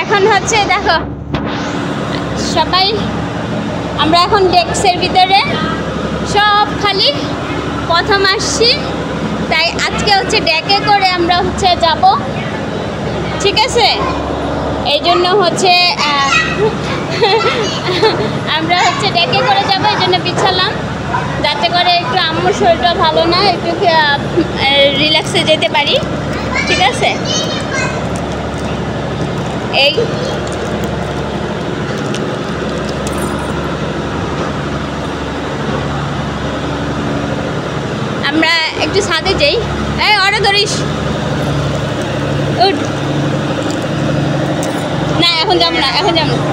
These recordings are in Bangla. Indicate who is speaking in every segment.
Speaker 1: এখন হচ্ছে দেখো সবাই আমরা এখন ডেস্কের ভিতরে সব খালি প্রথম আসছি, তাই আজকে হচ্ছে ডেকে করে আমরা হচ্ছে যাব, ঠিক আছে? এই জন্য হচ্ছে আমরা হচ্ছে ডেকে করে যাব, এই জন্য বিছালাম যাতে করে একটু আম্মুর শরীরটা ভালো না, একটু রিল্যাক্সে যেতে পারি, ঠিক আছে? এই আমরা একটু ছাদে যাই। এই অটো ধরিস, উঠ না, এখন যাবো না, এখন যাবো না,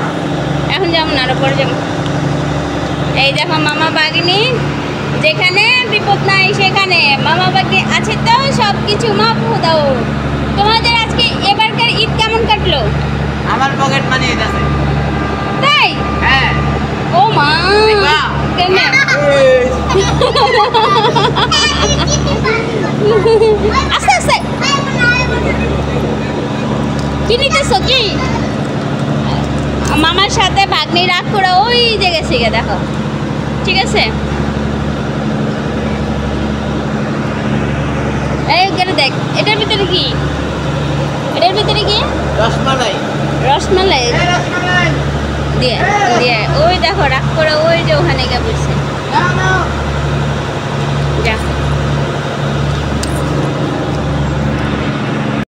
Speaker 1: এখন যাবো না, আরো পরে যাবো। এই দেখো মামা বাগিনী, যেখানে বিপদ নাই সেখানে মামা বাগিনী আছে, তো সব কিছু মাপ দাও। তোমাদের আজকে এবারকার ঈদ কেমন কাটলো?
Speaker 2: আমার পকেট মানি আছে
Speaker 1: তাই?
Speaker 2: হ্যাঁ।
Speaker 1: ও মা কেমনে আস্তে আস্তে কি নিতেছো কি? মামার সাথে ভাগ্নি রাগ করে ওই যে গেছে গে, দেখো, ঠিক আছে? এই গেলে দেখ, এটার ভিতরে কি? এটার ভিতরে কি?
Speaker 2: রসমালাই।
Speaker 1: রসমালাই দিয়ে দিয়ে ওই দেখো রাগ করে ওই যে ওখানে গিয়ে বসছে। যা